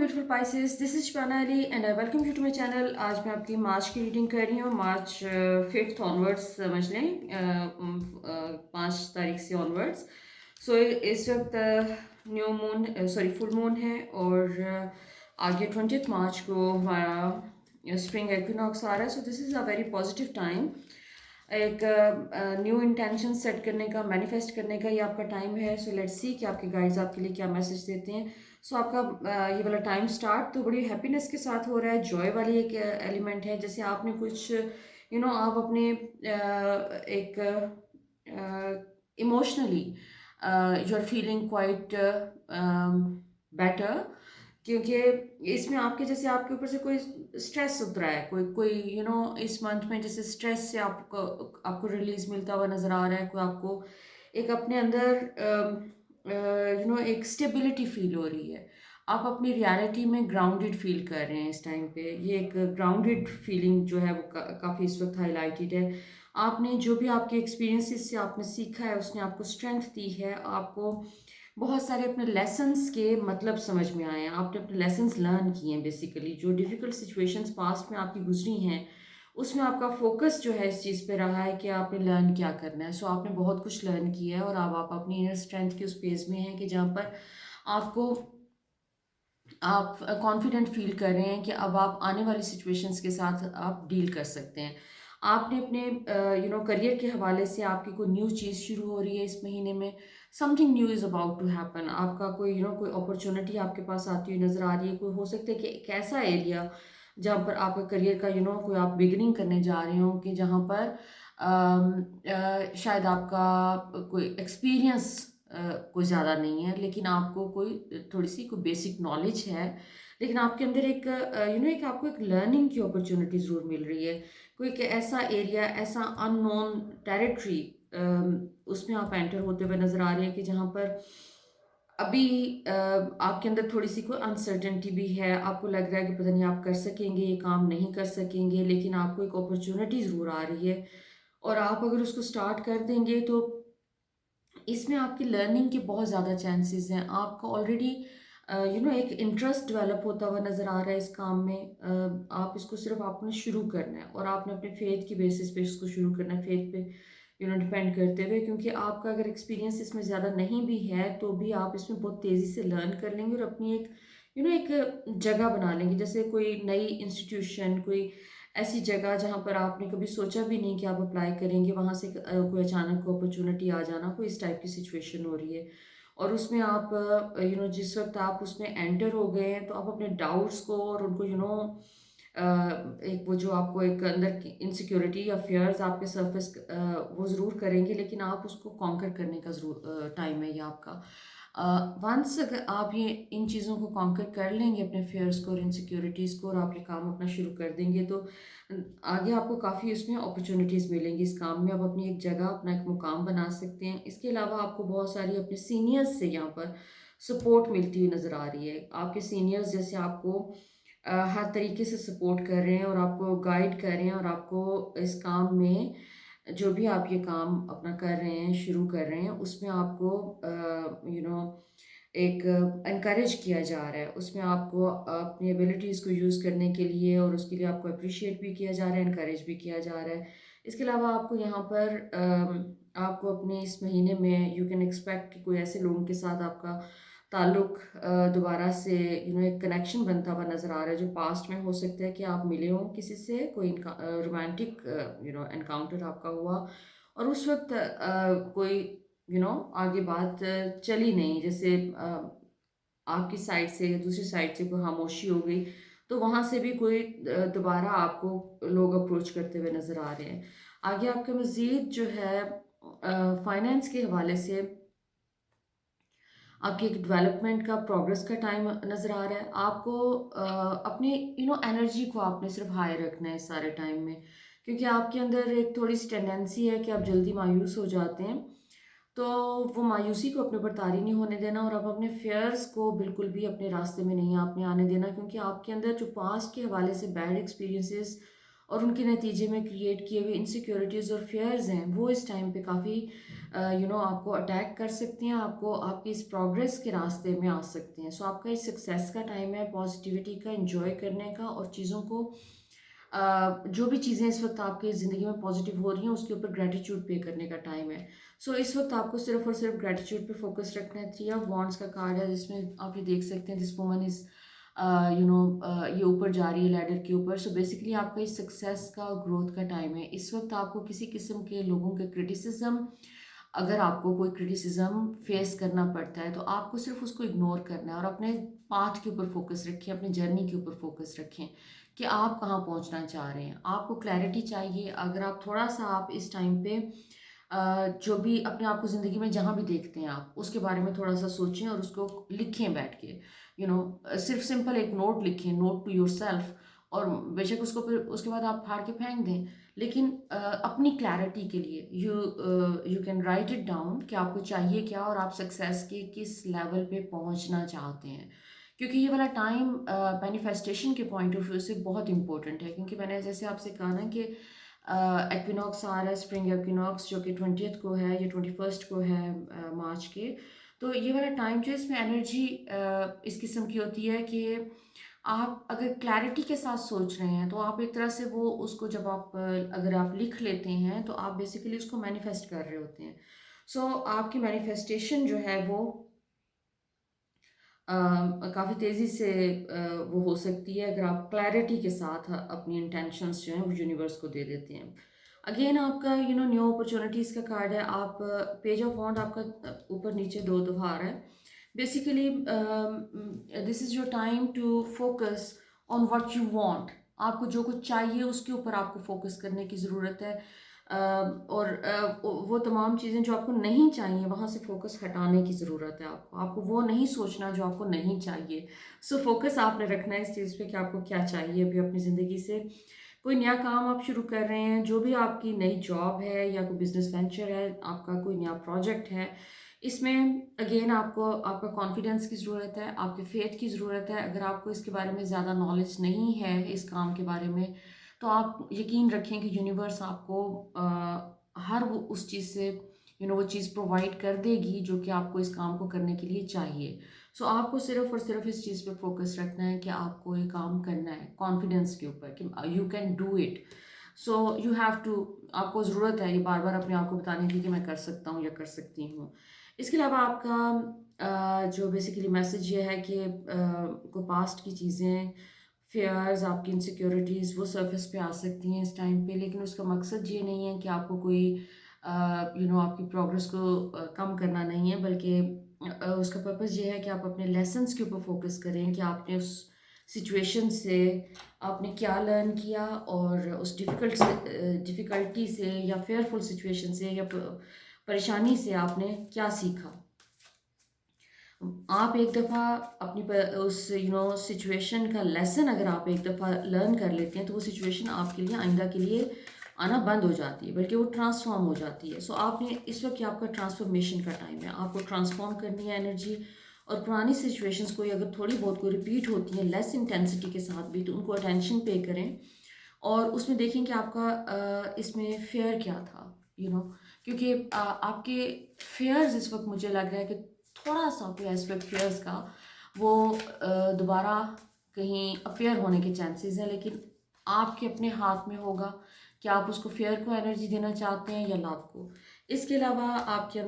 Beautiful pieces, this is Shabana Ali and I welcome you to my channel. आज मैं आपकी मार्च की रीडिंग कर रही हूँ। मार्च 5th ऑनवर्ड्स समझ लें, 5 तारीख से ऑनवर्ड्स। सो इस वक्त new moon sorry full moon है और आगे 20th मार्च को हमारा स्प्रिंग एक्विनॉक्स आ रहा है। So this is a very positive time. एक न्यू इंटेंशन सेट करने का, मैनिफेस्ट करने का ये आपका टाइम है। सो लेट्स सी कि आपके गाइड्स आपके लिए क्या मैसेज देते हैं। सो आपका ये वाला टाइम स्टार्ट तो बड़ी हैप्पीनेस के साथ हो रहा है। जॉय वाली एक एलिमेंट है, जैसे आपने कुछ आप अपने एक emotionally you are feeling quite better, क्योंकि इसमें आपके जैसे आपके ऊपर से कोई स्ट्रेस उतरा है, कोई कोई इस मंथ में जैसे स्ट्रेस से आपको आपको रिलीज मिलता हुआ नज़र आ रहा है। कोई आपको एक अपने अंदर एक स्टेबिलिटी फील हो रही है। आप अपनी रियलिटी में ग्राउंडेड फील कर रहे हैं इस टाइम पे। ये एक ग्राउंडेड फीलिंग जो है वो काफ़ी इस वक्त हाईलाइटेड है। आपने जो भी आपके एक्सपीरियंसेस से आपने सीखा है उसने आपको स्ट्रेंथ दी है। आपको बहुत सारे अपने लेसन्स के मतलब समझ में आए हैं। आपने अपने लेसन्स लर्न किए हैं। बेसिकली जो डिफ़िकल्ट सिचुएशंस पास्ट में आपकी गुजरी हैं उसमें आपका फोकस जो है इस चीज़ पे रहा है कि आपने लर्न क्या करना है। सो आपने बहुत कुछ लर्न किया है और अब आप अपनी इनर स्ट्रेंथ के उस पेज में हैं कि जहाँ पर आपको आप कॉन्फिडेंट फील कर रहे हैं कि अब आप आने वाली सिचुएशंस के साथ आप डील कर सकते हैं। आपने अपने करियर के हवाले से आपकी कोई न्यू चीज़ शुरू हो रही है इस महीने में। Something new is about to happen. आपका कोई कोई अपॉर्चुनिटी आपके पास आती हुई नज़र आ रही है। कोई हो सकता है कि एक ऐसा एरिया जहाँ पर आपका करियर का कोई आप बिगिनिंग करने जा रहे हो कि जहाँ पर शायद आपका कोई एक्सपीरियंस कोई ज़्यादा नहीं है, लेकिन आपको कोई थोड़ी सी कोई बेसिक नॉलेज है। लेकिन आपके अंदर एक एक आपको एक लर्निंग की अपॉर्चुनिटी ज़रूर मिल रही है। कोई एक ऐसा एरिया, ऐसा अननोन टेरिटरी उसमें आप एंटर होते हुए नज़र आ रहे हैं कि जहाँ पर अभी आपके अंदर थोड़ी सी कोई अनसर्टेनिटी भी है। आपको लग रहा है कि पता नहीं आप कर सकेंगे, ये काम नहीं कर सकेंगे, लेकिन आपको एक अपॉर्चुनिटी ज़रूर आ रही है और आप अगर उसको स्टार्ट कर देंगे तो इसमें आपकी लर्निंग के बहुत ज़्यादा चांसेस हैं। आपका ऑलरेडी एक इंटरेस्ट डेवलप होता हुआ नज़र आ रहा है इस काम में। आप इसको सिर्फ आपने शुरू करना है और आपने अपने फेथ की बेसिस पे इसको शुरू करना है, फेथ पे डिपेंड करते हुए, क्योंकि आपका अगर एक्सपीरियंस इसमें ज़्यादा नहीं भी है तो भी आप इसमें बहुत तेज़ी से लर्न कर लेंगे और अपनी एक एक जगह बना लेंगे। जैसे कोई नई इंस्टीट्यूशन, कोई ऐसी जगह जहाँ पर आपने कभी सोचा भी नहीं कि आप अप्लाई करेंगे, वहाँ से कोई अचानक अपॉर्चुनिटी आ जाना, कोई इस टाइप की सिचुएशन हो रही है और उसमें आप जिस वक्त आप उसमें एंटर हो गए हैं तो आप अपने डाउट्स को और उनको एक वो जो आपको एक अंदर की इनसिक्योरिटी या फियर्स आपके सरफेस वो ज़रूर करेंगे, लेकिन आप उसको कॉन्कर करने का ज़रूर टाइम है ये आपका। वंस अगर आप ये इन चीज़ों को कॉन्कर कर लेंगे, अपने फियर्स को और इनसिक्योरिटीज़ को, और आप ये काम अपना शुरू कर देंगे तो आगे आपको काफ़ी उसमें अपॉर्चुनिटीज़ मिलेंगी इस काम में। आप अपनी एक जगह, अपना एक मुकाम बना सकते हैं। इसके अलावा आपको बहुत सारी अपने सीनियर्स से यहाँ पर सपोर्ट मिलती हुई नज़र आ रही है। आपके सीनियर्स जैसे आपको हर तरीके से सपोर्ट कर रहे हैं और आपको गाइड कर रहे हैं और आपको इस काम में जो भी आप ये काम अपना कर रहे हैं, शुरू कर रहे हैं, उसमें आपको एक एनकरेज किया जा रहा है। उसमें आपको अपनी एबिलिटीज़ को यूज़ करने के लिए और उसके लिए आपको अप्रिशिएट भी किया जा रहा है, एनकरेज भी किया जा रहा है। इसके अलावा आपको यहाँ पर आपको अपने इस महीने में यू कैन एक्सपेक्ट कि कोई ऐसे लोगों के साथ आपका ताल्लुक दोबारा से एक कनेक्शन बनता हुआ नज़र आ रहा है जो पास्ट में हो सकता है कि आप मिले हों किसी से, कोई रोमांटिक एनकाउंटर आपका हुआ और उस वक्त कोई आगे बात चली नहीं, जैसे आपकी साइड से या दूसरी साइड से कोई खामोशी हो गई, तो वहाँ से भी कोई दोबारा आपको लोग अप्रोच करते हुए नज़र आ रहे हैं। आगे आपका मज़ीद जो है फाइनेंस के हवाले से आपकी एक डेवलपमेंट का, प्रोग्रेस का टाइम नज़र आ रहा है। आपको अपनी एनर्जी को आपने सिर्फ हाई रखना है इस सारे टाइम में, क्योंकि आपके अंदर एक थोड़ी सी टेंडेंसी है कि आप जल्दी मायूस हो जाते हैं। तो वो मायूसी को अपने ऊपर तारी नहीं होने देना और आप अपने फेयर्स को बिल्कुल भी अपने रास्ते में नहीं आपने आने देना, क्योंकि आपके अंदर जो पास्ट के हवाले से बैड एक्सपीरियंसेस और उनके नतीजे में क्रिएट किए हुए इनसिक्योरिटीज़ और फेयर्स हैं वो इस टाइम पे काफ़ी आपको अटैक कर सकते हैं, आपको आपकी इस प्रोग्रेस के रास्ते में आ सकते हैं। सो आपका इस सक्सेस का टाइम है पॉजिटिविटी का, इंजॉय करने का, और चीज़ों को जो भी चीज़ें इस वक्त आपकी ज़िंदगी में पॉजिटिव हो रही हैं उसके ऊपर ग्रेटिट्यूड पे करने का टाइम है। सो इस वक्त आपको सिर्फ और सिर्फ ग्रेटिट्यूड पे फोकस रखना है। 3 ऑफ वॉन्ड्स का कार्ड है जिसमें आप ये देख सकते हैं दिस वुमन इज़ ये ऊपर जा रही है लैडर के ऊपर। सो बेसिकली आपका इस सक्सेस का और ग्रोथ का टाइम है। इस वक्त आपको किसी किस्म के लोगों के क्रिटिसिज्म, अगर आपको कोई क्रिटिसिज्म फेस करना पड़ता है तो आपको सिर्फ उसको इग्नोर करना है और अपने पाथ के ऊपर फोकस रखें, अपनी जर्नी के ऊपर फोकस रखें कि आप कहाँ पहुँचना चाह रहे हैं। आपको क्लैरिटी चाहिए। अगर आप थोड़ा सा आप इस टाइम पे जो भी अपने आप को ज़िंदगी में जहाँ भी देखते हैं आप उसके बारे में थोड़ा सा सोचें और उसको लिखें बैठ के, सिर्फ सिंपल एक नोट लिखें, नोट टू योरसेल्फ, और बेशक उसको फिर उसके बाद आप फाड़ के फेंक दें, लेकिन अपनी क्लैरिटी के लिए you can write it down कि आपको चाहिए क्या और आप सक्सेस के किस लेवल पे पहुंचना चाहते हैं। क्योंकि ये वाला टाइम मैनिफेस्टेशन के पॉइंट ऑफ व्यू से बहुत इंपॉर्टेंट है, क्योंकि मैंने जैसे आपसे कहा ना कि एक्विनॉक्स आ रहा है, स्प्रिंग एक्विनॉक्स, जो कि 20th को है या 21st को है मार्च के। तो ये वाला टाइम जो इसमें एनर्जी इस किस्म की होती है कि आप अगर क्लैरिटी के साथ सोच रहे हैं तो आप एक तरह से वो उसको जब आप अगर आप लिख लेते हैं तो आप बेसिकली उसको मैनिफेस्ट कर रहे होते हैं। सो आपकी मैनिफेस्टेशन जो है वो काफ़ी तेज़ी से वो हो सकती है अगर आप क्लैरिटी के साथ अपनी इंटेंशंस जो हैं वो यूनिवर्स को दे देते हैं। अगेन आपका न्यू अपॉर्चुनिटीज़ का कार्ड है। आप पेज ऑफ वॉन्ड आपका ऊपर नीचे दो दफ़ा आ रहा है। Basically this is your time to focus on what you want. आपको जो कुछ चाहिए उसके ऊपर आपको फोकस करने की ज़रूरत है। और वो तमाम चीज़ें जो आपको नहीं चाहिए वहाँ से फोकस हटाने की ज़रूरत है। आपको आपको वो नहीं सोचना जो आपको नहीं चाहिए। सो फोकस आपने रखना है इस चीज़ पे कि आपको क्या चाहिए अभी अपनी ज़िंदगी से। कोई नया काम आप शुरू कर रहे हैं, जो भी आपकी नई जॉब है या कोई बिजनेस वेंचर है, आपका कोई नया प्रोजेक्ट है, इसमें अगेन आपको आपका कॉन्फिडेंस की ज़रूरत है, आपके फेथ की ज़रूरत है। अगर आपको इसके बारे में ज़्यादा नॉलेज नहीं है इस काम के बारे में, तो आप यकीन रखें कि यूनिवर्स आपको हर वो उस चीज़ से वो चीज़ प्रोवाइड कर देगी जो कि आपको इस काम को करने के लिए चाहिए। सो आपको सिर्फ और सिर्फ इस चीज़ पे फोकस रखना है कि आपको ये काम करना है कॉन्फिडेंस के ऊपर कि you can do it. So you have to, आपको ज़रूरत है ये बार बार अपने आप को बताने की कि मैं कर सकता हूँ या कर सकती हूँ। इसके अलावा आपका जो बेसिकली मैसेज ये है कि को पास्ट की चीज़ें, फेयर्स, आपकी इनसिक्योरिटीज़ वो सरफेस पे आ सकती हैं इस टाइम पे, लेकिन उसका मकसद ये नहीं है कि आपको कोई आपकी प्रोग्रेस को कम करना नहीं है, बल्कि उसका पर्पस ये है कि आप अपने लेसन्स के ऊपर फोकस करें कि आपने उस सिचुएशन से आपने क्या लर्न किया और उस डिफ़िकल्टी से या फेयरफुल सिचुएशन से या परेशानी से आपने क्या सीखा। आप एक दफ़ा अपनी उस सिचुएशन का लेसन अगर आप एक दफ़ा लर्न कर लेते हैं तो वो सिचुएशन आपके लिए आइंदा के लिए आना बंद हो जाती है, बल्कि वो ट्रांसफॉर्म हो जाती है। सो आपने इस वक्त आपका ट्रांसफॉर्मेशन का टाइम है, आपको ट्रांसफॉर्म करनी है एनर्जी। और पुरानी सिचुएशंस कोई अगर थोड़ी बहुत कोई रिपीट होती हैं लेस इंटेंसिटी के साथ भी, तो उनको अटेंशन पे करें और उसमें देखें कि आपका इसमें फेयर क्या था, क्योंकि आपके फेयर्स इस वक्त मुझे लग रहा है कि थोड़ा सा कोई एस्पेक्ट फेयर्स का वो दोबारा कहीं अपेयर होने के चांसेस हैं, लेकिन आपके अपने हाथ में होगा कि आप उसको फेयर को एनर्जी देना चाहते हैं या लाभ को। इसके अलावा आपके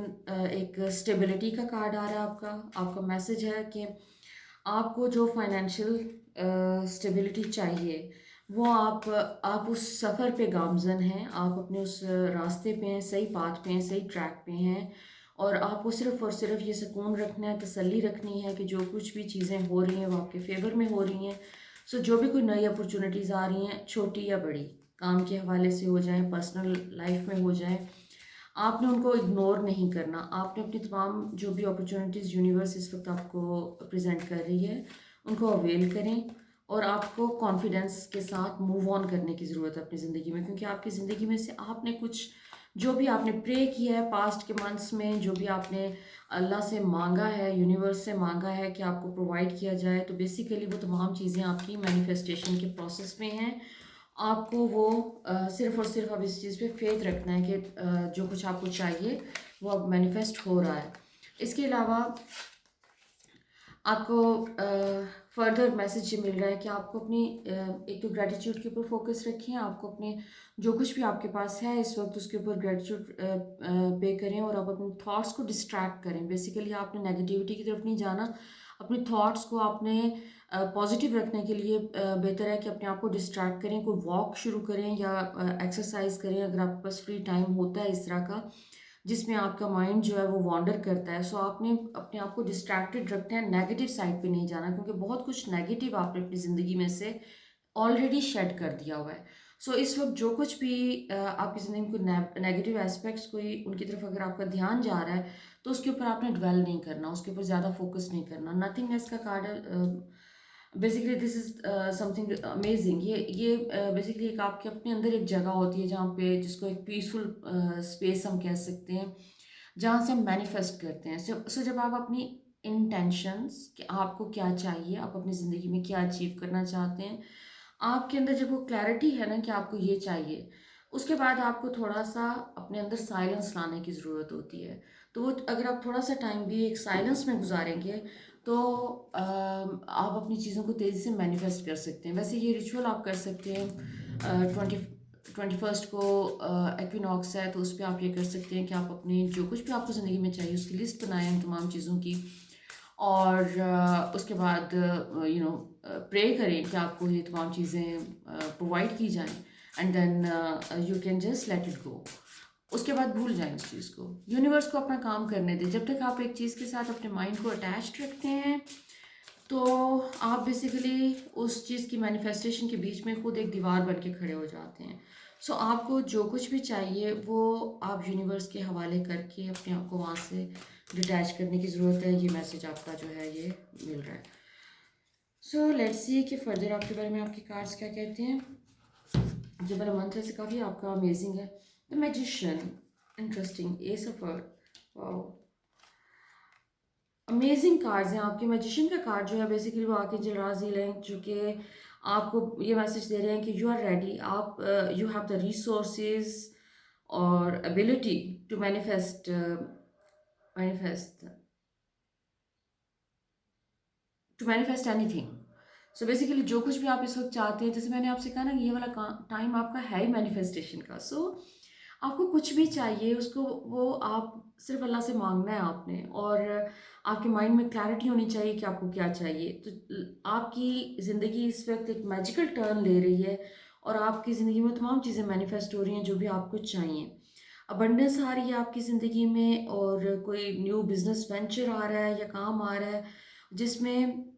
एक स्टेबिलिटी का कार्ड आ रहा है। आपका मैसेज है कि आपको जो फाइनेंशियल स्टेबिलिटी चाहिए वो आप उस सफ़र पे गामज़न हैं, आप अपने उस रास्ते पे हैं, सही पाथ पे हैं, सही ट्रैक पे हैं, और आपको सिर्फ़ और सिर्फ ये सुकून रखना है, तसल्ली रखनी है कि जो कुछ भी चीज़ें हो रही हैं वो आपके फेवर में हो रही हैं। सो जो भी कोई नई अपॉर्चुनिटीज़ आ रही हैं, छोटी या बड़ी, काम के हवाले से हो जाएँ, पर्सनल लाइफ में हो जाएँ, आपने उनको इग्नोर नहीं करना। आपने अपनी तमाम जो भी अपॉर्चुनिटीज़ यूनिवर्स इस वक्त आपको प्रेजेंट कर रही है उनको अवेल करें, और आपको कॉन्फिडेंस के साथ मूव ऑन करने की ज़रूरत है अपनी ज़िंदगी में, क्योंकि आपकी ज़िंदगी में से आपने कुछ जो भी आपने प्रे किया है पास्ट के मंथ्स में, जो भी आपने अल्लाह से मांगा है, यूनिवर्स से मांगा है कि आपको प्रोवाइड किया जाए, तो बेसिकली वो तमाम चीज़ें आपकी मैनिफेस्टेशन के प्रोसेस में हैं। आपको वो सिर्फ़ और सिर्फ़ अब इस चीज़ पे फ़ेथ रखना है कि जो कुछ आपको चाहिए वो अब मैनिफेस्ट हो रहा है। इसके अलावा आपको फर्दर मैसेज ये मिल रहा है कि आपको अपनी एक तो ग्रैटिट्यूड के ऊपर फोकस रखें। आपको अपने जो कुछ भी आपके पास है इस वक्त उसके ऊपर ग्रैटिट्यूड पे करें और आप अपने थॉट्स को डिस्ट्रैक्ट करें। बेसिकली आपने नेगेटिविटी की तरफ नहीं जाना, अपने थॉट्स को आपने पॉजिटिव रखने के लिए बेहतर है कि अपने आप को डिस्ट्रैक्ट करें। कोई वॉक शुरू करें या एक्सरसाइज करें अगर आपके पास फ्री टाइम होता है इस तरह का, जिसमें आपका माइंड जो है वो वॉन्डर करता है। सो आपने अपने आप को डिस्ट्रैक्टेड रखना है, नेगेटिव साइड पे नहीं जाना, क्योंकि बहुत कुछ नेगेटिव आपने अपनी ज़िंदगी में से ऑलरेडी शेड कर दिया हुआ है। सो इस वक्त जो कुछ भी आपकी ज़िंदगी में कोई नेगेटिव एस्पेक्ट्स कोई उनकी तरफ अगर आपका ध्यान जा रहा है तो उसके ऊपर आपने ड्वेल नहीं करना, उसके ऊपर ज़्यादा फोकस नहीं करना। नथिंगनेस का कार्ड है। Basically this is something amazing. ये बेसिकली एक आपके अपने अंदर एक जगह होती है जहाँ पे जिसको एक पीसफुल स्पेस हम कह सकते हैं, जहाँ से हम मैनिफेस्ट करते हैं। सो जब आप अपनी इंटेंशंस कि आपको क्या चाहिए, आप अपनी ज़िंदगी में क्या अचीव करना चाहते हैं, आपके अंदर जब वो क्लैरिटी है ना कि आपको ये चाहिए, उसके बाद आपको थोड़ा सा अपने अंदर साइलेंस लाने की ज़रूरत होती है। तो वो अगर आप थोड़ा सा टाइम भी एक साइलेंस में गुजारेंगे तो आप अपनी चीज़ों को तेज़ी से मैनिफेस्ट कर सकते हैं। वैसे ये रिचुअल आप कर सकते हैं। 21 को एक्विनॉक्स है तो उस पर आप ये कर सकते हैं कि आप अपनी जो कुछ भी आपको ज़िंदगी में चाहिए उसकी लिस्ट बनाएं उन तमाम चीज़ों की, और उसके बाद प्रे करें कि आपको ये तमाम चीज़ें प्रोवाइड की जाएं, and then you can just let it go. उसके बाद भूल जाएं उस चीज़ को, यूनिवर्स को अपना काम करने दें। जब तक आप एक चीज़ के साथ अपने माइंड को अटैच्ड रखते हैं तो आप बेसिकली उस चीज़ की मैनिफेस्टेशन के बीच में खुद एक दीवार बन के खड़े हो जाते हैं। सो आपको जो कुछ भी चाहिए वो आप यूनिवर्स के हवाले करके अपने आप को वहाँ से डिटैच करने की ज़रूरत है। ये मैसेज आपका जो है ये मिल रहा है। सो लेट्स सी कि फर्दर आपके बारे में आपके कार्ड्स क्या कहते हैं। जो मेरा मंत्र से काफ़ी आपका अमेजिंग है। The magician, interesting, S of earth, wow, amazing cards हैं आपके। मैजिशियन का कार्ड जो है बेसिकली वो आके जराजील हैं जो कि आपको ये मैसेज दे रहे हैं कि यू आर रेडी, आप यू हैव द रिसोर्सेज और ability to manifest to manifest anything. So basically जो कुछ भी आप इस वक्त चाहते हैं, जैसे मैंने आपसे कहा ना, ये वाला टाइम आपका है ही मैनिफेस्टेशन का। सो आपको कुछ भी चाहिए उसको वो आप सिर्फ अल्लाह से मांगना है आपने, और आपके माइंड में क्लैरिटी होनी चाहिए कि आपको क्या चाहिए। तो आपकी ज़िंदगी इस वक्त एक मैजिकल टर्न ले रही है और आपकी ज़िंदगी में तमाम चीज़ें मैनिफेस्ट हो रही हैं जो भी आपको चाहिए। अबंडेंस आ रही है आपकी ज़िंदगी में, और कोई न्यू बिजनेस वेंचर आ रहा है या काम आ रहा है जिसमें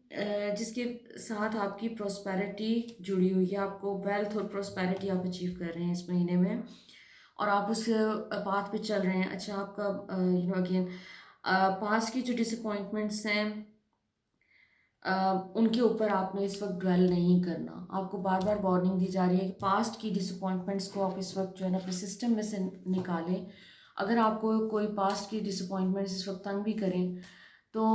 जिसके साथ आपकी प्रोस्पेरिटी जुड़ी हुई है। आपको वेल्थ और प्रोस्पेरिटी आप अचीव कर रहे हैं इस महीने में, और आप उस पाथ पे चल रहे हैं। अच्छा, आपका अगेन पास्ट की जो डिसअपॉइंटमेंट्स हैं उनके ऊपर आपने इस वक्त ड्वेल नहीं करना। आपको बार बार वार्निंग दी जा रही है कि पास्ट की डिसअपॉइंटमेंट्स को आप इस वक्त जो है ना अपने सिस्टम में से निकालें। अगर आपको कोई पास्ट की डिसअपॉइंटमेंट्स इस वक्त तंग भी करें तो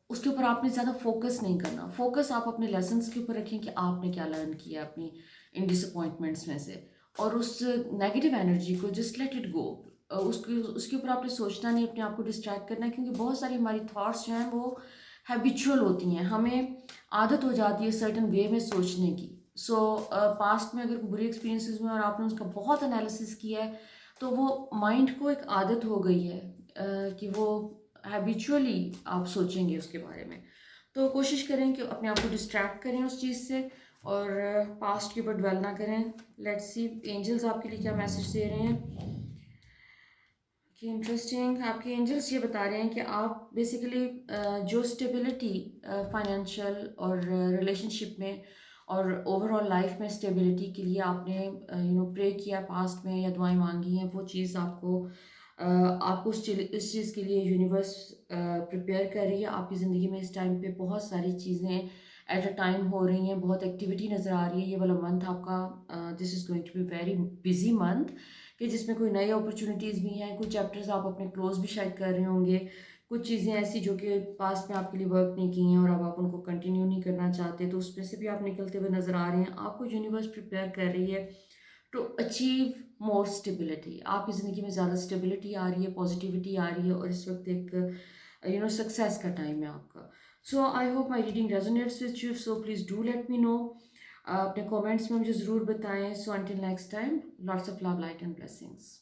उसके ऊपर आपने ज़्यादा फोकस नहीं करना। फोकस आप अपने लेसन्स के ऊपर रखें कि आपने क्या लर्न किया अपनी इन डिसअपॉइंटमेंट्स में से, और उस नेगेटिव एनर्जी को जस्ट लेट इट गो। उसके उसके ऊपर आपने सोचना नहीं, अपने आप को डिस्ट्रैक्ट करना है, क्योंकि बहुत सारी हमारी थॉट्स जो हैं वो हैबिचुअल होती हैं। हमें आदत हो जाती है सर्टन वे में सोचने की। सो पास्ट में अगर बुरे एक्सपीरियंसेस हुए और आपने उसका बहुत एनालिसिस किया है तो वो माइंड को एक आदत हो गई है कि वो हैबिचुअली आप सोचेंगे उसके बारे में। तो कोशिश करें कि अपने आप को डिस्ट्रैक्ट करें उस चीज़ से और पास्ट के ऊपर ड्वेल ना करें। लेट्स सी एंजल्स आपके लिए क्या मैसेज दे रहे हैं। कि इंटरेस्टिंग, आपके एंजल्स ये बता रहे हैं कि आप बेसिकली जो स्टेबिलिटी फाइनेंशियल और रिलेशनशिप में और ओवरऑल लाइफ में स्टेबिलिटी के लिए आपने प्रे किया पास्ट में या दुआएं मांगी हैं, वो चीज़ आपको इस चीज़ के लिए यूनिवर्स प्रिपेयर कर रही है। आपकी ज़िंदगी में इस टाइम पे बहुत सारी चीज़ें एट अ टाइम हो रही हैं, बहुत एक्टिविटी नज़र आ रही है। ये वाला मंथ आपका this is going to be very busy month, कि जिसमें कोई नई अपॉर्चुनिटीज़ भी हैं, कुछ चैप्टर्स आप अपने क्लोज भी शायद कर रहे होंगे, कुछ चीज़ें ऐसी जो कि पास्ट में आपके लिए वर्क नहीं की हैं और अब आप उनको कंटिन्यू नहीं करना चाहते, तो उसमें से भी आप निकलते हुए नज़र आ रहे हैं। आपको यूनिवर्स प्रिपेयर कर रही है टू अचीव मोर स्टेबिलिटी। आपकी ज़िंदगी में ज़्यादा स्टेबिलिटी आ रही है, पॉजिटिविटी आ रही है और इस वक्त एक सक्सेस का टाइम है आपका। So I hope my reading resonates with you, so please do let me know. अपने कमेंट्स में मुझे ज़रूर बताएं। So until next time, lots of love, light and blessings.